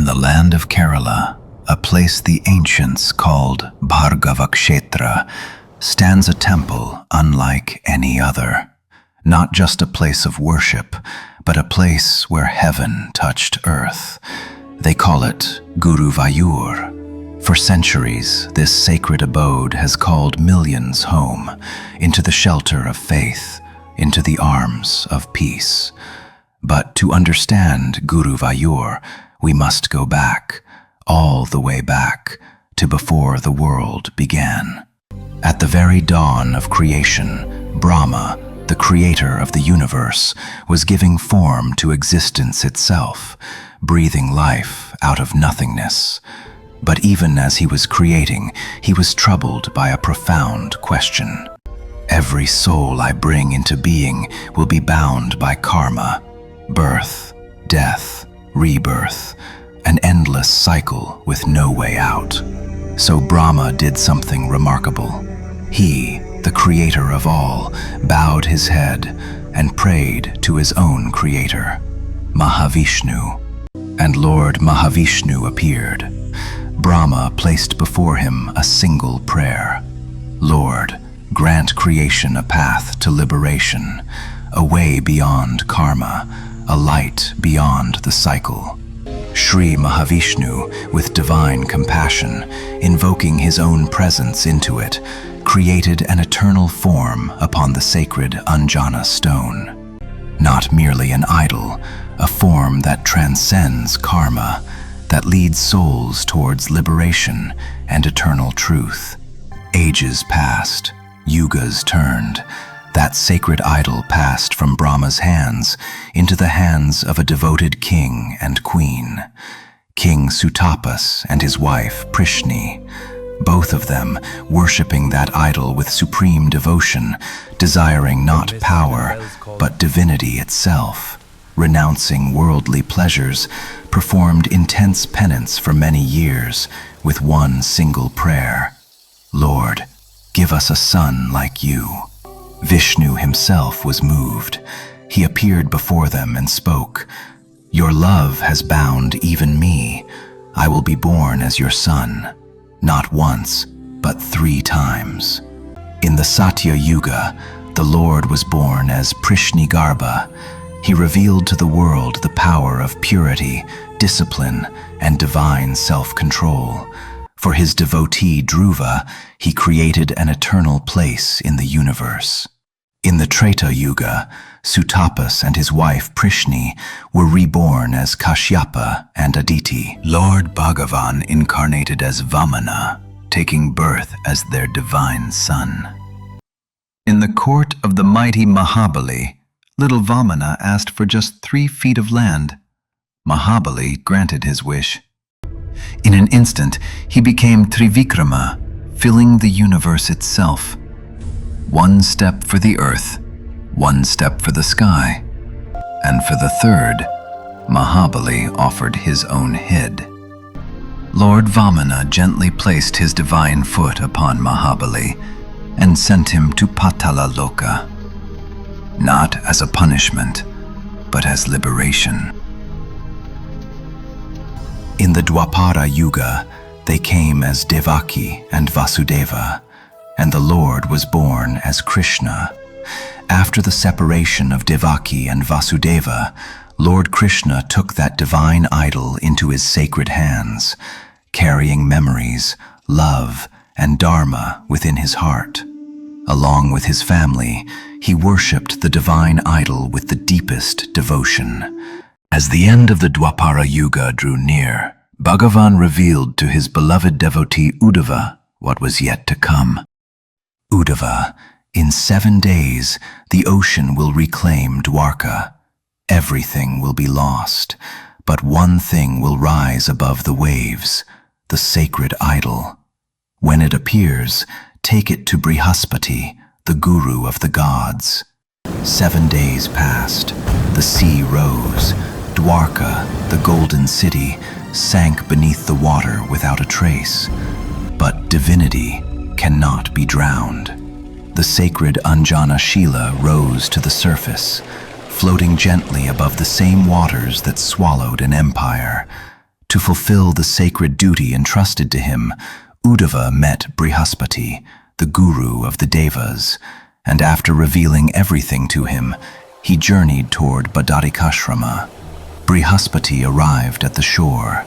In the land of Kerala, a place the ancients called Bhargavakshetra, stands a temple unlike any other. Not just a place of worship, but a place where heaven touched earth. They call it Guruvayur. For centuries, this sacred abode has called millions home, into the shelter of faith, into the arms of peace. But to understand Guruvayur, we must go back, all the way back, to before the world began. At the very dawn of creation, Brahma, the creator of the universe, was giving form to existence itself, breathing life out of nothingness. But even as he was creating, he was troubled by a profound question. Every soul I bring into being will be bound by karma, birth, death, rebirth, an endless cycle with no way out. So Brahma did something remarkable. He, the creator of all, bowed his head and prayed to his own creator, Mahavishnu. And Lord Mahavishnu appeared. Brahma placed before him a single prayer. Lord, grant creation a path to liberation, a way beyond karma, a light beyond the cycle. Sri Mahavishnu, with divine compassion, invoking his own presence into it, created an eternal form upon the sacred Anjana stone. Not merely an idol, a form that transcends karma, that leads souls towards liberation and eternal truth. Ages passed, yugas turned. That sacred idol passed from Brahma's hands into the hands of a devoted king and queen, King Sutapas and his wife Prishni, both of them worshipping that idol with supreme devotion, desiring not power, but divinity itself. Renouncing worldly pleasures, performed intense penance for many years with one single prayer. Lord, give us a son like you. Vishnu himself was moved. He appeared before them and spoke, "Your love has bound even me. I will be born as your son, not once, but 3 times." In the Satya Yuga, the Lord was born as Prishnigarbha. He revealed to the world the power of purity, discipline, and divine self-control. For his devotee Dhruva, he created an eternal place in the universe. In the Treta Yuga, Sutapas and his wife Prishni were reborn as Kashyapa and Aditi. Lord Bhagavan incarnated as Vamana, taking birth as their divine son. In the court of the mighty Mahabali, little Vamana asked for just 3 feet of land. Mahabali granted his wish. In an instant, he became Trivikrama, filling the universe itself. 1 step for the earth, 1 step for the sky, and for the 3rd, Mahabali offered his own head. Lord Vamana gently placed his divine foot upon Mahabali and sent him to Patala Loka, not as a punishment, but as liberation. In the Dwapara Yuga, they came as Devaki and Vasudeva, and the Lord was born as Krishna. After the separation of Devaki and Vasudeva, Lord Krishna took that divine idol into his sacred hands, carrying memories, love, and dharma within his heart. Along with his family, he worshipped the divine idol with the deepest devotion. As the end of the Dwapara Yuga drew near, Bhagavan revealed to his beloved devotee Uddhava what was yet to come. Uddhava, in 7 days, the ocean will reclaim Dwarka. Everything will be lost, but one thing will rise above the waves, the sacred idol. When it appears, take it to Brihaspati, the guru of the gods. 7 days passed, the sea rose. Dwarka, the golden city, sank beneath the water without a trace. But divinity cannot be drowned. The sacred Anjana Shila rose to the surface, floating gently above the same waters that swallowed an empire. To fulfill the sacred duty entrusted to him, Uddhava met Brihaspati, the guru of the Devas, and after revealing everything to him, he journeyed toward Badarikashrama. Brihaspati arrived at the shore.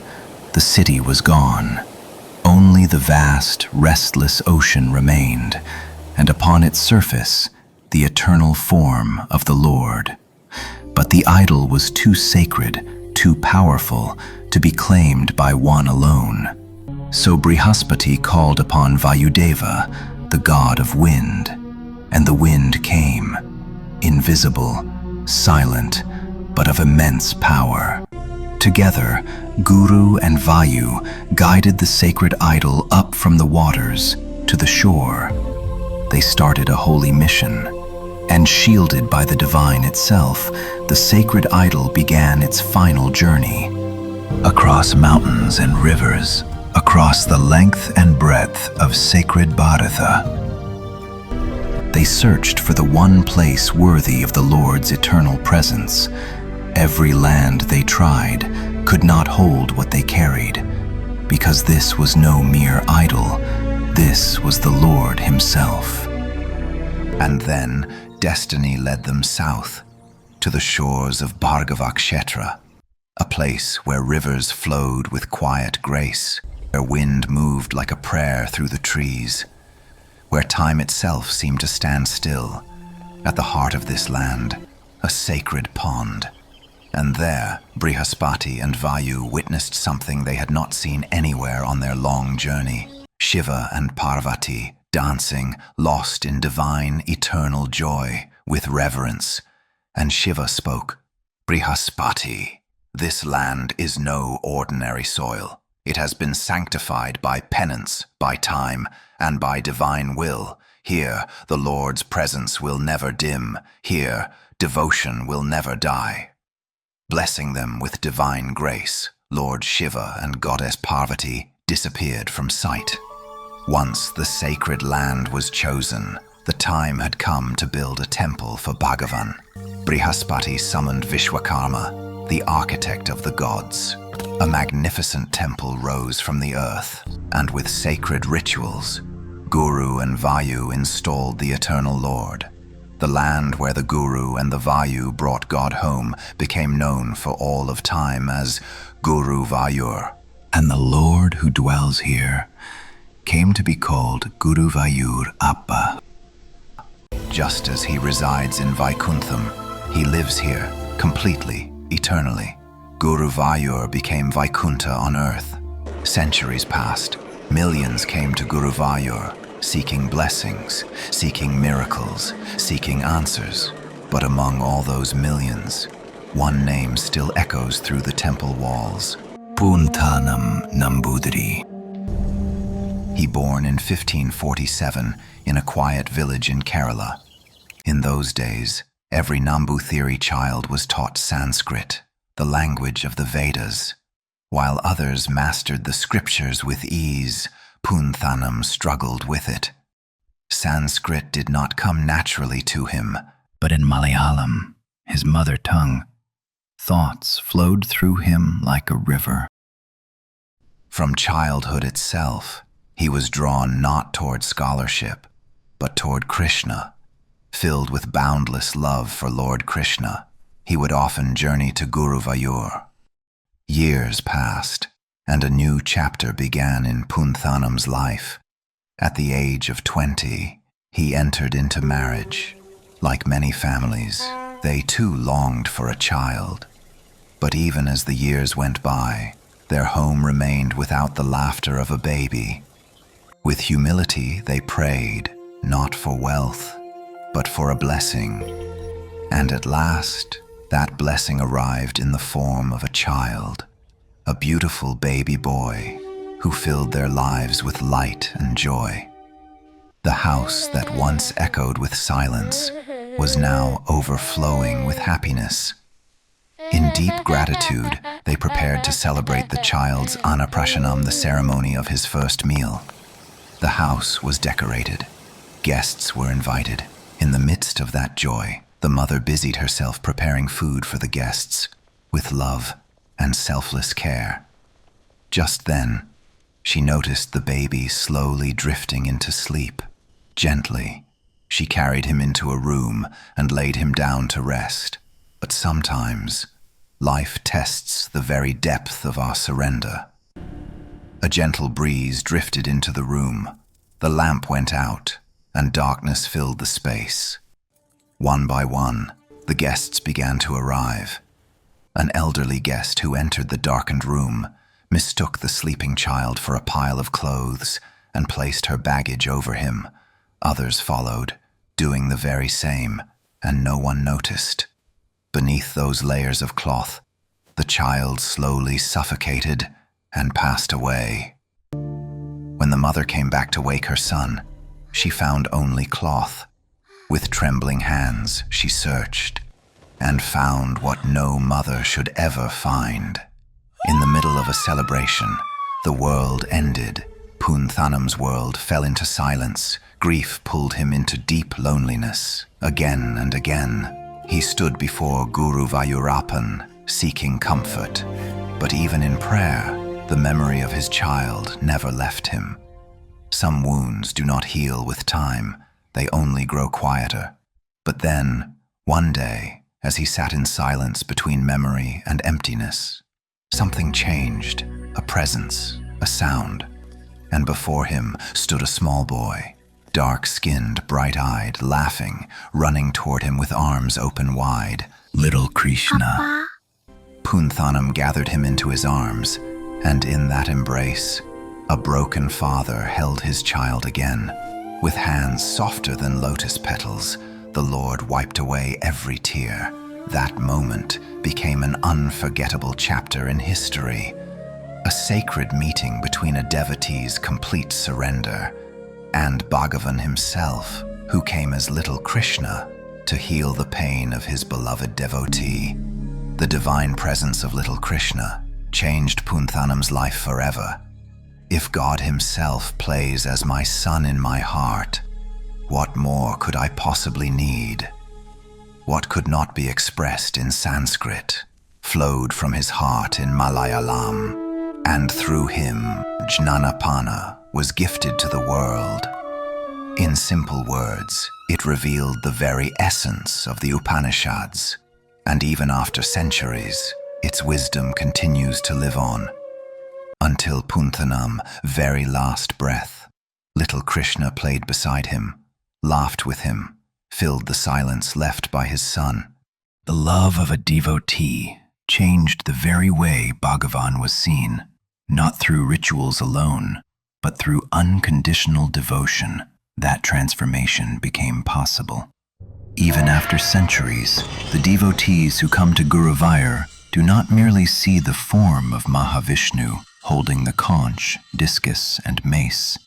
The city was gone. Only the vast, restless ocean remained, and upon its surface, the eternal form of the Lord. But the idol was too sacred, too powerful, to be claimed by one alone. So Brihaspati called upon Vayudeva, the god of wind, and the wind came, invisible, silent, but of immense power. Together, Guru and Vayu guided the sacred idol up from the waters to the shore. They started a holy mission, and shielded by the divine itself, the sacred idol began its final journey. Across mountains and rivers, across the length and breadth of sacred Bharatha, they searched for the one place worthy of the Lord's eternal presence. Every land they tried could not hold what they carried, because this was no mere idol, this was the Lord himself. And then destiny led them south, to the shores of Bhargavakshetra, a place where rivers flowed with quiet grace, where wind moved like a prayer through the trees, where time itself seemed to stand still. At the heart of this land, a sacred pond. And there, Brihaspati and Vayu witnessed something they had not seen anywhere on their long journey. Shiva and Parvati dancing, lost in divine, eternal joy, with reverence. And Shiva spoke, "Brihaspati, this land is no ordinary soil. It has been sanctified by penance, by time, and by divine will. Here, the Lord's presence will never dim. Here, devotion will never die." Blessing them with divine grace, Lord Shiva and Goddess Parvati disappeared from sight. Once the sacred land was chosen, the time had come to build a temple for Bhagavan. Brihaspati summoned Vishwakarma, the architect of the gods. A magnificent temple rose from the earth, and with sacred rituals, Guru and Vayu installed the eternal Lord. The land where the Guru and the Vayu brought God home became known for all of time as Guruvayur. And the Lord who dwells here came to be called Guruvayurappan. Just as he resides in Vaikuntham, he lives here, completely, eternally. Guruvayur became Vaikuntha on earth. Centuries passed. Millions came to Guruvayur, seeking blessings, seeking miracles, seeking answers. But among all those millions, one name still echoes through the temple walls: Poonthanam Nambudiri. He born in 1547 in a quiet village in Kerala. In those days, every Nambuthiri child was taught Sanskrit, the language of the Vedas. While others mastered the scriptures with ease, Poonthanam struggled with it. Sanskrit did not come naturally to him, but in Malayalam, his mother tongue, thoughts flowed through him like a river. From childhood itself, he was drawn not toward scholarship, but toward Krishna. Filled with boundless love for Lord Krishna, he would often journey to Guruvayur. Years passed, and a new chapter began in Poonthanam's life. At the age of 20, he entered into marriage. Like many families, they too longed for a child. But even as the years went by, their home remained without the laughter of a baby. With humility, they prayed, not for wealth, but for a blessing. And at last, that blessing arrived in the form of a child, a beautiful baby boy who filled their lives with light and joy. The house that once echoed with silence was now overflowing with happiness. In deep gratitude, they prepared to celebrate the child's Annaprashanam, the ceremony of his first meal. The house was decorated. Guests were invited. In the midst of that joy, the mother busied herself preparing food for the guests with love and selfless care. Just then, she noticed the baby slowly drifting into sleep. Gently, she carried him into a room and laid him down to rest. But sometimes, life tests the very depth of our surrender. A gentle breeze drifted into the room. The lamp went out, and darkness filled the space. One by one, the guests began to arrive. An elderly guest who entered the darkened room mistook the sleeping child for a pile of clothes and placed her baggage over him. Others followed, doing the very same, and no one noticed. Beneath those layers of cloth, the child slowly suffocated and passed away. When the mother came back to wake her son, she found only cloth. With trembling hands, she searched and found what no mother should ever find. In the middle of a celebration, the world ended. Poonthanam's world fell into silence. Grief pulled him into deep loneliness. Again and again, he stood before Guruvayurappan, seeking comfort. But even in prayer, the memory of his child never left him. Some wounds do not heal with time, they only grow quieter. But then, one day, as he sat in silence between memory and emptiness, something changed, a presence, a sound, and before him stood a small boy, dark-skinned, bright-eyed, laughing, running toward him with arms open wide. Little Krishna. Papa. Poonthanam gathered him into his arms, and in that embrace, a broken father held his child again. With hands softer than lotus petals, the Lord wiped away every tear. That moment became an unforgettable chapter in history, a sacred meeting between a devotee's complete surrender and Bhagavan himself, who came as little Krishna to heal the pain of his beloved devotee. The divine presence of little Krishna changed Poonthanam's life forever. If God himself plays as my son in my heart, what more could I possibly need? What could not be expressed in Sanskrit flowed from his heart in Malayalam, and through him, Jnanapana was gifted to the world. In simple words, it revealed the very essence of the Upanishads, and even after centuries, its wisdom continues to live on. Until Poonthanam's very last breath, little Krishna played beside him, laughed with him, filled the silence left by his son. The love of a devotee changed the very way Bhagavan was seen, not through rituals alone, but through unconditional devotion. That transformation became possible. Even after centuries, the devotees who come to Guruvayur do not merely see the form of Mahavishnu holding the conch, discus, and mace.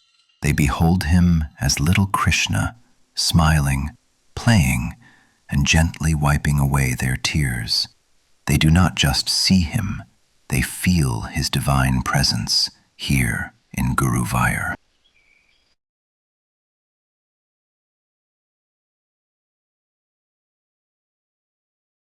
They behold him as little Krishna, smiling, playing, and gently wiping away their tears. They do not just see him, they feel his divine presence here in Guruvayur.